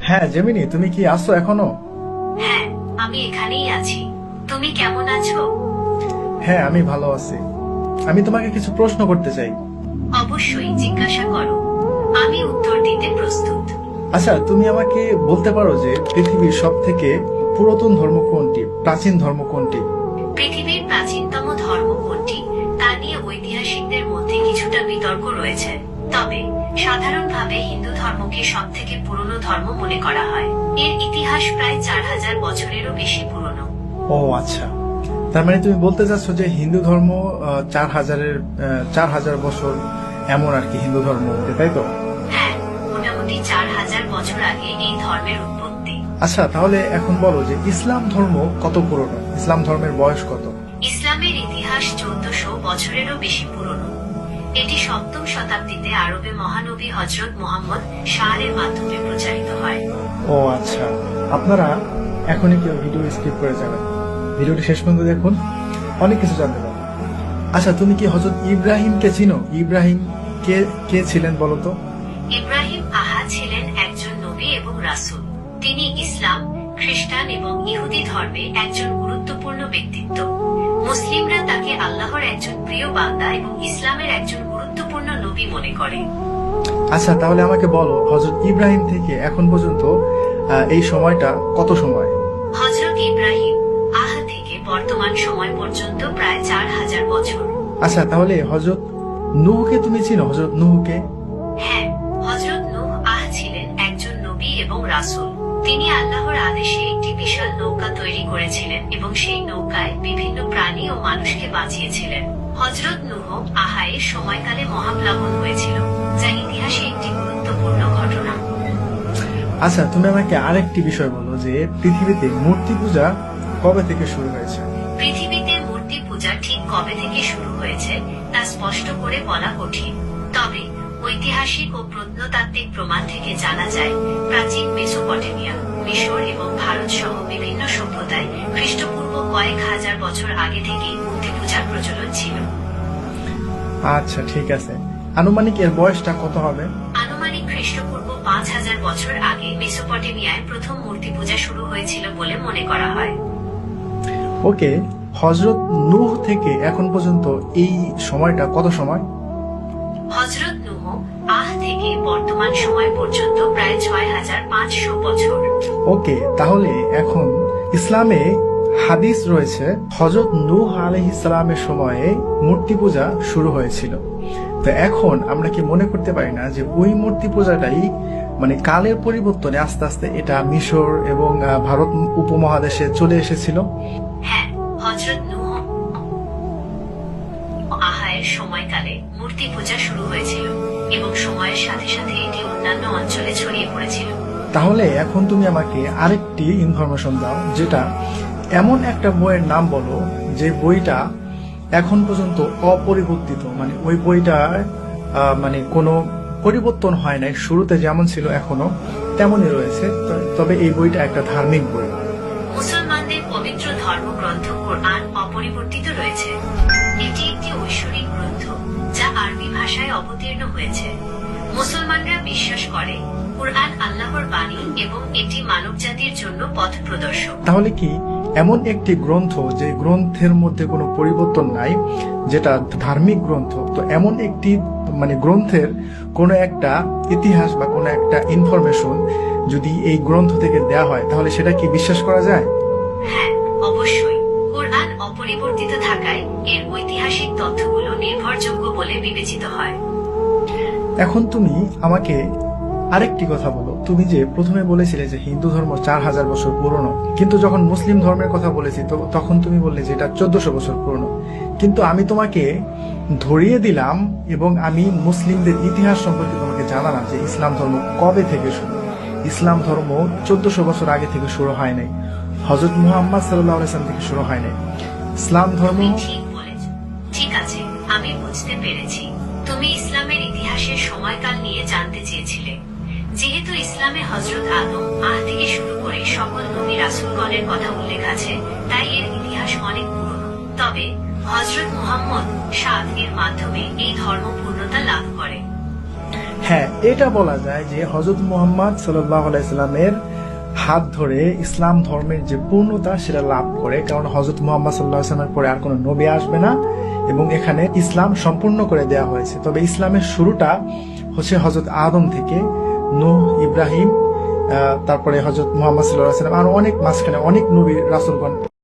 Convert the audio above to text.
হ্যাঁ জেমিনি, তুমি কি আছো এখনো? হ্যাঁ, আমি এখানেই আছি। তুমি কেমন আছো? হ্যাঁ, আমি ভালো আছি। আমি তোমাকে কিছু প্রশ্ন করতে চাই। অবশ্যই জিজ্ঞাসা করো, আমি উত্তর দিতে প্রস্তুত। আচ্ছা, তুমি আমাকে বলতে পারো যে পৃথিবীর সব থেকে পুরাতন ধর্ম কোনটি, প্রাচীন ধর্ম কোনটি? পৃথিবীর প্রাচীনতম ধর্ম কোনটি তা নিয়ে ঐতিহাসিকদের মধ্যে কিছুটা বিতর্ক রয়েছে। তবে সাধারণভাবে হিন্দু ধর্মকে সব থেকে পুরনো ধর্ম মনে করা হয়। এর ইতিহাস প্রায় 4000 বছরেরও বেশি পুরনো। ও আচ্ছা, তার মানে তুমি বলতে চাচ্ছ যে হিন্দু ধর্ম 4000 বছর এমন আর কি হিন্দু ধর্ম, তাই তো? হ্যাঁ, মোটামুটি 4000 বছর আগে এই ধর্মের উৎপত্তি। আচ্ছা, তাহলে এখন বলো যে ইসলাম ধর্ম কত পুরনো, ইসলাম ধর্মের বয়স কত? ইসলামের ইতিহাস 1400 বছরেরও বেশি পুরনো। এটি 7ম শতাব্দীতে আরবে মহানবী হযরত মুহাম্মদ শাহরের মাধ্যমে প্রচারিত হয়। ও আচ্ছা, আপনারা এখনই কেউ ভিডিও স্কিপ করে যাবেন, ভিডিওটি শেষ পর্যন্ত দেখুন, অনেক কিছু জানতে পারবেন। আচ্ছা, তুমি কি হযরত ইব্রাহিমকে চিনো? ইব্রাহিম কে কে ছিলেন বলো তো? ইব্রাহিম ছিলেন একজন নবী এবং রাসূল। তিনি ইসলাম, খ্রিস্টান এবং ইহুদি ধর্মে একজন গুরুত্বপূর্ণ ব্যক্তিত্ব। মুসলিমরা তাকে আল্লাহর একজন প্রিয় বান্দা এবং ইসলামের একজন গুরুত্বপূর্ণ নবী মনে করে। আচ্ছা, তাহলে আমাকে বলো হযরত ইব্রাহিম থেকে এখন পর্যন্ত এই সময়টা কত সময়? হযরত ইব্রাহিম থেকে বর্তমান সময় পর্যন্ত প্রায় 4000 বছর। আচ্ছা, তাহলে হযরত নূহকে তুমি চিনো? হযরত নূহকে? হ্যাঁ, হযরত নূহ ছিলেন একজন নবী এবং রাসূল। তিনি আল্লাহর আদেশে একটি বিশাল নৌকা তৈরি করেছিলেন এবং সেই নৌকায় বিভিন্ন প্রাণী ও মানুষকে বাঁচিয়েছিলেন। হযরত নূহ এর সময়কালে মহাপ্লাবন হয়েছিল, যা ইতিহাসে একটি গুরুত্বপূর্ণ ঘটনা। আচ্ছা, তুমি আমাকে আরেকটি বিষয় বলো যে পৃথিবীতে মূর্তি পূজা কবে থেকে শুরু হয়েছে? পৃথিবীতে মূর্তি পূজা ঠিক কবে থেকে শুরু হয়েছে তা স্পষ্ট করে বলা কঠিন। তবে ঐতিহাসিক ও প্রত্নতাত্ত্বিক প্রমাণ থেকে জানা যায়, প্রাচীন মেসোপটেমিয়া, মিশর এবং ভারত সহ বিভিন্ন সভ্যতায় খ্রিস্টপূর্ব কয়েক হাজার বছর আগে থেকেই মূর্তি পূজার প্রচলন ছিল। আচ্ছা ঠিক আছে, আনুমানিক এর বয়সটা কত হবে? আনুমানিক খ্রিস্টপূর্ব 5000 বছর আগে মেসোপটেমিয়ায় প্রথম মূর্তি পূজা শুরু হয়েছিল বলে মনে করা হয়। ওকে, হযরত নূহ থেকে এখন পর্যন্ত এই সময়টা কত সময়? হযরত নূহ থেকে বর্তমান সময় পর্যন্ত প্রায় 6500 বছর। ওকে, তাহলে এখন ইসলামে হাদিস রয়েছে হযরত নূহ আলাইহিস সালামের সময়ে মূর্তি পূজা শুরু হয়েছিল। তো এখন আমরা কি মনে করতে পারি না যে ওই মূর্তি পূজাটাই মানে কালের পরিবর্তনে আস্তে আস্তে এটা মিশর এবং ভারত উপমহাদেশে চলে এসেছিল? হ্যাঁ, হযরত নূহ এর সময়কালে মূর্তি পূজা শুরু হয়েছিল এবং সময়ের সাথে সাথে এটি অন্যান্য অঞ্চলে ছড়িয়ে পড়েছিল। তাহলে এখন তুমি আমাকে আরেকটি ইনফরমেশন দাও, যেটা এমন একটা বইয়ের নাম বলো যে বইটা এখন পর্যন্ত অপরিবর্তিত, মানে ওই বইটার মানে কোনো পরিবর্তন হয় নাই, শুরুতে যেমন ছিল এখনো তেমনই রয়েছে, তবে এই বইটা একটা ধার্মিক বই। মুসলমানদের পবিত্র ধর্মগ্রন্থ কোরআন অপরিবর্তিত রয়েছে। এটি একটি ঐশ্বরিক গ্রন্থ যা আরবি ভাষায় অবতীর্ণ হয়েছে। মুসলমানরা বিশ্বাস করে কোরআন আল্লাহর বাণী এবং এটি মানবজাতির জন্য পথ প্রদর্শক। তাহলে কি এমন একটি গ্রন্থ যে গ্রন্থের মধ্যে কোনো পরিবর্তন নাই, যেটা ধার্মিক গ্রন্থ, তো এমন একটি মানে গ্রন্থের কোনো একটা ইতিহাস বা কোনো একটা ইনফরমেশন যদি এই গ্রন্থ থেকে দেয়া হয়, তাহলে সেটা কি বিশ্বাস করা যায়? হ্যাঁ, অবশ্যই। কোরআন অপরিবর্তিত থাকায় এর ঐতিহাসিক তথ্যগুলো নির্ভরযোগ্য বলে বিবেচিত হয়। এখন তুমি আমাকে আরেকটি কথা বলো, তুমি যে প্রথমে বলেছিলে যে হিন্দু ধর্ম 4000 বছর পুরনো, কিন্তু যখন মুসলিম ধর্মের কথা বলেছি তো তখন তুমি বললে যে এটা 1400 বছর পুরনো। কিন্তু আমি তোমাকে ধরিয়ে দিলাম এবং আমি মুসলিমদের ইতিহাস সম্পর্কে তোমাকে জানালাম যে ইসলাম ধর্ম কবে থেকে শুরু। ইসলাম ধর্ম 1400 বছর আগে থেকে শুরু হয় নাই, হযরত মুহাম্মদ সাল্লাল্লাহু আলাইহি ওয়াসাল্লাম থেকে শুরু হয় নাই। ইসলাম ধর্ম তুমি ঠিক বলেছ। ঠিক আছে, আমি বুঝতে পেরেছি। তুমি ইসলামের ইতিহাসের সময়কাল নিয়ে জানতে চেয়েছিলে। যেহেতু ইসলামে হযরত আদম থেকে শুরু করে সকল নবী রাসূলগণের কথা উল্লেখ আছে, তাই এর ইতিহাস অনেক পুরনো। তবে হযরত মুহাম্মদ এর মাধ্যমে এই ধর্ম পূর্ণতা লাভ করে। হ্যাঁ, এটা বলা যায় যে হযরত মুহাম্মদ সাল্লাল্লাহু আলাইহি সাল্লামের হাত ধরে ইসলাম ধর্মের যে পূর্ণতা সেটা লাভ করে, কারণ হযরত মুহাম্মদ সাল্লাল্লাহু আলাইহি সাল্লামের পরে আর কোনো নবী আসবে না এবং এখানে ইসলাম সম্পূর্ণ করে দেওয়া হয়েছে। তবে ইসলামের শুরুটা হচ্ছে হযরত আদম থেকে, নূহ, ইব্রাহিম, তারপরে হযরত মুহাম্মদ সাল্লাল্লাহু আলাইহি সাল্লাম, আর অনেক মাঝখানে অনেক নবী রাসূলগণ